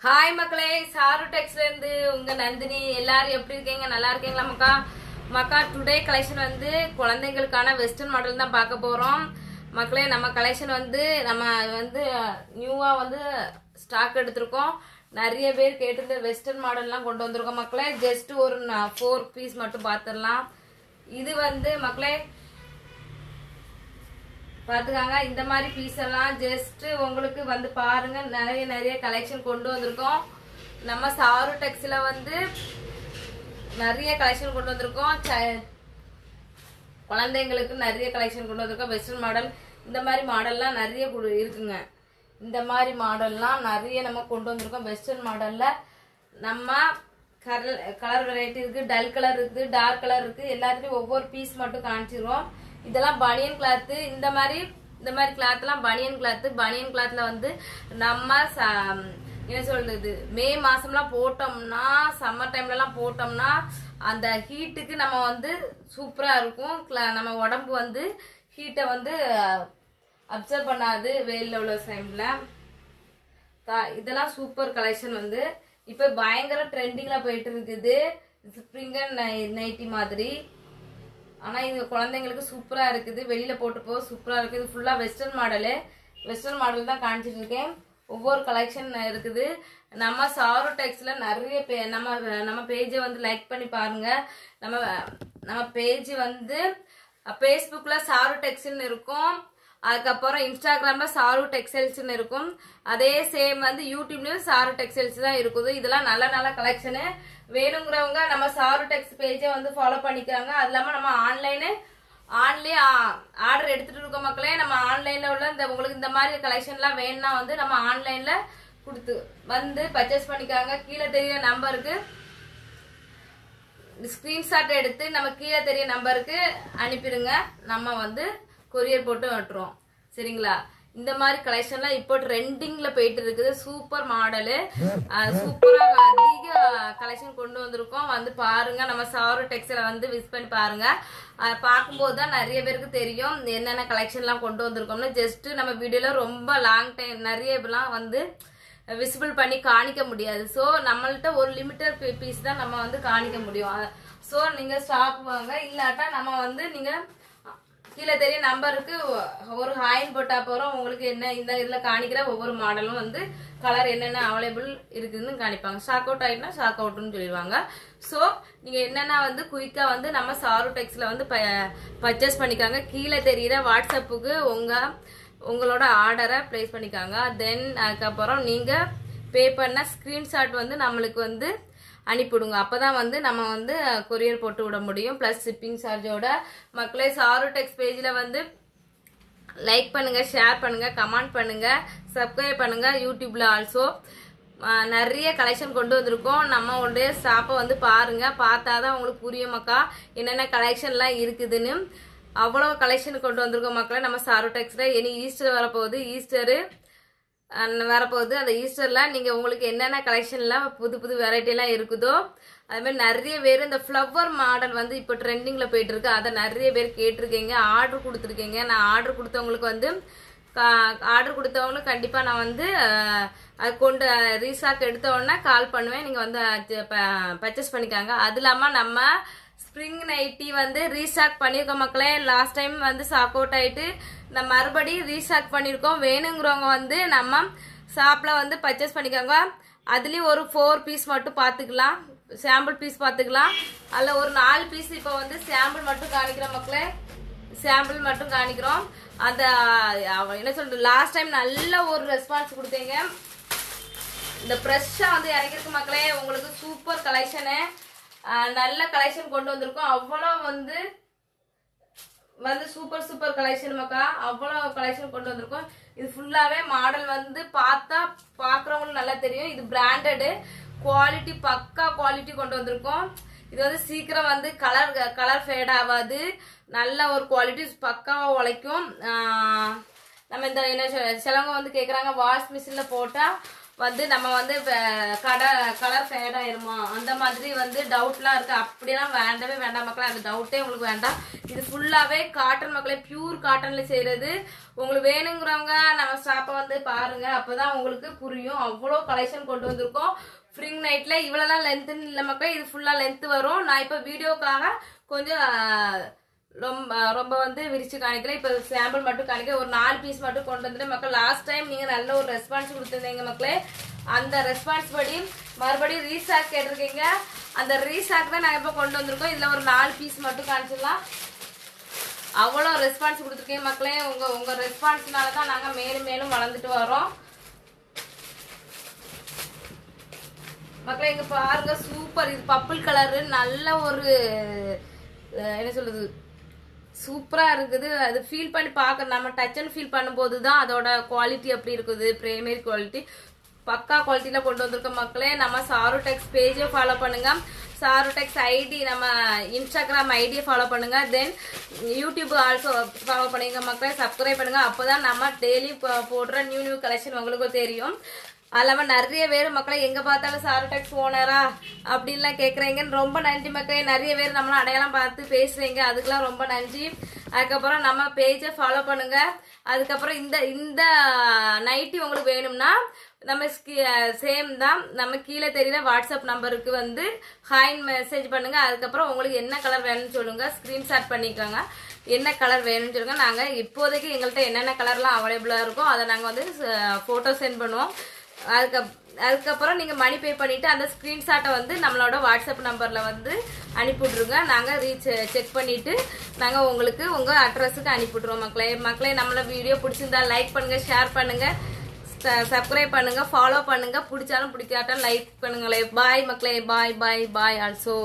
Hi மக்களே, sir டெக்ஸ்ல இருந்து உங்க நந்தினி. எல்லாரும் எப்படி இருக்கீங்க? நல்லா இருக்கீங்களா மக்கா? மக்கா, டுடே கலெக்ஷன் வந்து குழந்தைங்களுக்கான வெஸ்டர்ன் மாடல் தான் பார்க்க போறோம் மக்களே. நம்ம கலெக்ஷன் வந்து நியூவா ஸ்டாக் எடுத்திருக்கோம். நிறைய பேர் கேட்டிருந்த வெஸ்டர்ன் மாடல்லாம் கொண்டு வந்திருக்கோம் மக்களே. ஜஸ்ட் ஒரு 4 பீஸ் மட்டும் பார்த்துடலாம். இது மக்களே பாத்துக்காங்க. இந்த மாதிரி பீஸ் எல்லாம் ஜஸ்ட் உங்களுக்கு பாருங்க. நிறைய கலெக்ஷன் கொண்டு வந்திருக்கோம். நம்ம சாரு டெக்ஸ்ல நிறைய கலெக்ஷன் கொண்டு வந்திருக்கோம். குழந்தைங்களுக்கு நிறைய கலெக்ஷன் கொண்டு வந்திருக்கோம். வெஸ்டர்ன் மாடல் இந்த மாதிரி மாடல்லாம் நிறைய இருக்குங்க. இந்த மாதிரி மாடல்லாம் நிறைய நம்ம கொண்டு வந்திருக்கோம். வெஸ்டர்ன் மாடல்ல நம்ம கலர் வெரைட்டி இருக்கு, டல் கலர் இருக்கு, டார்க் கலர் இருக்கு. எல்லாத்துலயும் ஒவ்வொரு பீஸ் மட்டும் காமிச்சிருவோம். இதெல்லாம் பனியன் கிளாத். இந்த மாதிரி கிளாத் எல்லாம் பனியன் கிளாத். பனியன் கிளாத்ல நம்ம என்ன சொல்றது, மே மாசம்லாம் போட்டோம்னா, சம்மர் டைம்ல எல்லாம் போட்டோம்னா அந்த ஹீட்டுக்கு நம்ம சூப்பரா இருக்கும். நம்ம உடம்பு ஹீட்டை அப்சர்வ் பண்ணாது வெயில்ல உள்ள டைம்ல. இதெல்லாம் சூப்பர் கலெக்ஷன். இப்ப பயங்கர ட்ரெண்டிங்ல போயிட்டு இருக்குது. ஸ்ப்ரிங் அண்ட் நைட்டி மாதிரி. ஆனா இது குழந்தைங்களுக்கு சூப்பரா இருக்குது. வெளியில போட்டு போக சூப்பரா இருக்குது. ஃபுல்லா வெஸ்டர்ன் மாடல் தான் காமிச்சிட்டு இருக்கேன். ஒவ்வொரு கலெக்ஷன் இருக்குது. நம்ம சாரு டெக்ஸ்ல நிறைய நம்ம பேஜை லைக் பண்ணி பாருங்க. நம்ம பேஜ் ஃபேஸ்புக்ல சாரு டெக்ஸ்ன்னு இருக்கும். அதுக்கப்புறம் இன்ஸ்டாகிராம்ல சாரு டெக்ஸ்டைல்ஸ்ன்னு இருக்கும். அதே சேம் யூடியூப்லயும் சாரு டெக்ஸ்டைல்ஸ் தான் இருக்குது. இதெல்லாம் நல்ல கலெக்ஷனு. வேணுங்கிறவங்க நம்ம சாரு டெக்ஸ் பேஜை ஃபாலோ பண்ணிக்கிறாங்க. அது இல்லாம நம்ம ஆன்லைன் ஆர்டர் எடுத்துட்டு இருக்கோம் மக்களே. நம்ம ஆன்லைன்ல உள்ள உங்களுக்கு இந்த மாதிரி கலெக்ஷன்லாம் வேணும்னா நம்ம ஆன்லைன்ல கொடுத்து பர்ச்சேஸ் பண்ணிக்காங்க. கீழே தெரிய நம்பருக்கு ஸ்கிரீன்ஷாட் எடுத்து நம்ம கீழே தெரிய நம்பருக்கு அனுப்பிடுங்க. நம்ம கொரியர் போட்டு விட்டுருவோம். சரிங்களா? இந்த மாதிரி கலெக்ஷன்லாம் இப்போ ட்ரெண்டிங்ல போயிட்டு இருக்குது. சூப்பர் மாடலு, சூப்பரா அதிக கலெக்ஷன் கொண்டு வந்திருக்கோம். பாருங்க. நம்ம சாரு டெக்ஸ்டைல விசிட் பண்ணி பாருங்க. பார்க்கும்போது தான் நிறைய பேருக்கு தெரியும் என்னென்ன கலெக்ஷன்லாம் கொண்டு வந்திருக்கோம்னு. ஜஸ்ட் நம்ம வீடியோல ரொம்ப லாங் டைம் நிறைய இப்பெல்லாம் விசிபிள் பண்ணி காணிக்க முடியாது. ஸோ நம்மள்ட்ட ஒரு லிமிட்டட் பீஸ் தான் நம்ம காணிக்க முடியும். ஸோ நீங்க ஸ்டாக் வாங்க. இல்லாட்டா நம்ம நீங்க கீழே தெரிய நம்பருக்கு ஒரு ஹாயின் போட்டா போறோம். உங்களுக்கு என்ன இந்த இதுல காணிக்கிற ஒவ்வொரு மாடலும் கலர் என்னென்ன அவைலபிள் இருக்குதுன்னு காணிப்பாங்க. ஸ்டாக் அவுட் ஆயிட்டுனா ஸ்டாக் அவுட்னு சொல்லிடுவாங்க. ஸோ நீங்க என்னென்ன குயிக்கா நம்ம சாரு டெக்ஸ்ல பர்ச்சேஸ் பண்ணிக்காங்க. கீழே தெரியுற வாட்ஸ்அப்புக்கு உங்களோட ஆர்டரை பிளேஸ் பண்ணிக்காங்க. தென் அதுக்கப்புறம் நீங்க பே பண்ண ஸ்கிரீன்ஷாட் நம்மளுக்கு அனுப்பிவிடுங்க. அப்பதான் நம்ம கொரியர் போட்டு விட முடியும். பிளஸ் ஷிப்பிங் சார்ஜோட. மக்களே, சாரு டெக்ஸ் பேஜ்ல லைக் பண்ணுங்க, ஷேர் பண்ணுங்க, கமெண்ட் பண்ணுங்க, சப்ஸ்கிரைப் பண்ணுங்க. யூடியூப்ல ஆல்சோ நிறைய கலெக்ஷன் கொண்டு வந்திருக்கோம். நம்ம உடைய ஷாப்பை பாருங்க. பார்த்தாதான் உங்களுக்கு புரியுமாக்கா என்னென்ன கலெக்ஷன்லாம் இருக்குதுன்னு. அவ்வளோ கலெக்ஷன் கொண்டு வந்திருக்கோம் மக்களே நம்ம சாரு டெக்ஸ்ல. இனி ஈஸ்டர் வரப்போகுது. அந்த ஈஸ்டர்ல நீங்க உங்களுக்கு என்னென்ன கலெக்ஷன்லாம் புது வெரைட்டி எல்லாம் இருக்குதோ அது மாதிரி நிறைய பேர் இந்த ஃப்ளவர் மாடல் இப்போ ட்ரெண்டிங்ல போயிட்டு இருக்கு. அதை நிறைய பேர் கேட்டிருக்கீங்க, ஆர்டர் கொடுத்துருக்கீங்க. நான் ஆர்டர் கொடுத்தவங்களுக்கு கண்டிப்பா நான் அது கொண்டு ரீஸ்டாக் எடுத்த உடனே கால் பண்ணுவேன். நீங்க பர்ச்சேஸ் பண்ணிக்காங்க. அது இல்லாம நம்ம ஸ்ப்ரிங் நைட்டி ரீஸ்டாக் பண்ணிருக்கோம் மக்களே. லாஸ்ட் டைம் ஸ்டாக் அவுட் ஆயிட்டு நம்ம மறுபடியும் ரீஸ்டாக் பண்ணிருக்கோம். வேணுங்கிறவங்க நம்ம ஷாப்ல பர்ச்சேஸ் பண்ணிக்கோங்க. அதுலயும் ஒரு 4 பீஸ் மட்டும் பாத்துக்கலாம். சாம்பிள் பீஸ் பாத்துக்கலாம். அதுல ஒரு 4 பீஸ் இப்போ சாம்பிள் மட்டும் காணிக்கிறோம் மக்களே. சாம்பிள் மட்டும் காணிக்கிறோம். அந்த என்ன சொல்றது, லாஸ்ட் டைம் நல்ல ஒரு ரெஸ்பான்ஸ் கொடுத்தீங்க. இந்த ஃப்ரெஷ்ஷா இறங்கிருக்கு மக்களே. உங்களுக்கு சூப்பர் கலெக்ஷனு, நல்ல கலெக்ஷன் கொண்டு வந்திருக்கோம். அவ்வளோ சூப்பர் கலெக்ஷன் மக்கா. அவ்வளோ கலெக்ஷன் கொண்டு வந்திருக்கோம். இது ஃபுல்லாவே மாடல் பார்த்தா பாக்குறவங்களுக்கு நல்லா தெரியும். இது பிராண்டடு குவாலிட்டி, பக்கா குவாலிட்டி கொண்டு வந்திருக்கோம். இது சீக்கிரம் கலர் ஃபேட் ஆகாது. நல்ல ஒரு குவாலிட்டி, பக்காவா உழைக்கும். நம்ம இந்த என்ன சிலவங்க கேக்குறாங்க வாஷ் மிஷின்ல போட்டா வந்து நம்ம வந்து கலர் ஃபேட் ஆயிருமா அந்த மாதிரி வந்து டவுட்லாம் இருக்கு. அப்படிலாம் வேண்டவே வேண்டாம் மக்களே, அந்த டவுட்டே உங்களுக்கு வேண்டாம். இது ஃபுல்லாவே காட்டன் மக்களே, பியூர் காட்டன்ல செய்யறது. உங்களுக்கு வேணுங்கிறவங்க நம்ம ஷாப்பை வந்து பாருங்க, அப்பதான் உங்களுக்கு புரியும். அவ்வளோ கலெக்ஷன் கொண்டு வந்திருக்கோம். ஸ்ப்ரிங் நைட்ல இவ்வளவுதான் லென்த்னு இல்லை மக்களே, இது ஃபுல்லா லென்த் வரும். நான் இப்ப வீடியோக்காக கொஞ்சம் ரொம்ப வந்து விரிச்சு காணிக்கல, இப்ப சாம்பிள் மட்டும் காணிக்க. ஒரு 4 பீஸ் மட்டும் கொண்டு வந்துட்டு மக்கள், லாஸ்ட் டைம் நீங்க நல்ல ஒரு ரெஸ்பான்ஸ் கொடுத்துருந்தீங்க மக்களே. அந்த ரெஸ்பான்ஸ் படி மறுபடியும் ரீசாக் கேட்டிருக்கீங்க. அந்த ரீசாக் தான் நாங்க இப்ப கொண்டு வந்திருக்கோம். இதுல ஒரு 4 பீஸ் மட்டும் காணிச்சிடலாம். அவ்வளோ ரெஸ்பான்ஸ் கொடுத்துருக்கீங்க மக்களே. உங்க ரெஸ்பான்ஸ்னாலதான் நாங்க மேலும் மேலும் வளர்ந்துட்டு வரோம் மக்களே. இங்க பாருங்க, சூப்பர். இது பர்பிள் கலரு, நல்ல ஒரு என்ன சொல்றது, சூப்பரா இருக்குது. அது ஃபீல் பண்ணி பார்க்க, நம்ம டச் அண்ட் ஃபீல் பண்ணும்போது தான் அதோட குவாலிட்டி எப்படி இருக்குது. பிரைமரி குவாலிட்டி பக்கா குவாலிட்டியில கொண்டு வந்திருக்க மக்களே. நம்ம சாருடெக்ஸ் பேஜை ஃபாலோ பண்ணுங்க, சாருடெக்ஸ் ஐடி நம்ம இன்ஸ்டாகிராம் ஐடியை ஃபாலோ பண்ணுங்க, தென் யூடியூப் ஆல்சோ ஃபாலோ பண்ணுங்க மக்களே. சப்ஸ்கிரைப் பண்ணுங்க, அப்போதான் நம்ம டெய்லி போடுற நியூ கலெக்ஷன் உங்களுக்கு தெரியும். அது நிறைய பேர் மக்களை எங்க பார்த்தாலும் சாருடெக்ஸ் ஓனரா அப்படின்லாம் கேட்குறீங்கன்னு ரொம்ப நன்றி மக்களே. நிறைய பேர் நம்மளாம் அடையாளம் பார்த்து பேசுறீங்க, அதுக்கெல்லாம் ரொம்ப நன்றி. அதுக்கப்புறம் நம்ம பேஜை ஃபாலோ பண்ணுங்க. அதுக்கப்புறம் இந்த நைட்டி உங்களுக்கு வேணும்னா நம்ம சேம் தான், நம்ம கீழே தெரியுற வாட்ஸ்அப் நம்பருக்கு வந்து ஹாய்ன்னு மெசேஜ் பண்ணுங்க. அதுக்கப்புறம் உங்களுக்கு என்ன கலர் வேணும்னு சொல்லுங்க, ஸ்கிரீன்ஷாட் பண்ணிக்கோங்க. என்ன கலர் வேணும்னு சொல்லுங்க. நாங்கள் இப்போதைக்கு எங்கள்கிட்ட என்னென்ன கலர்லாம் அவைலபிளாக இருக்கோ அதை நாங்கள் வந்து ஃபோட்டோ சென்ட் பண்ணுவோம். அதுக்கப்புறம் நீங்க மணி பே பண்ணிட்டு அந்த ஸ்கிரீன்ஷாட்டை வந்து நம்மளோட வாட்ஸ்அப் நம்பர்ல வந்து அனுப்பிவிட்ருங்க. நாங்க செக் பண்ணிட்டு நாங்க உங்களுக்கு உங்க அட்ரஸுக்கு அனுப்பிவிட்ருவோம் மக்களே. நம்மளோட வீடியோ பிடிச்சிருந்தா லைக் பண்ணுங்க, ஷேர் பண்ணுங்க, சப்ஸ்கிரைப் பண்ணுங்க, ஃபாலோ பண்ணுங்க. பிடிச்சாலும் பிடிக்காட்டாலும் லைக் பண்ணுங்களே. பாய் மக்களே, பாய் பாய் பாய் ஆல்சோ.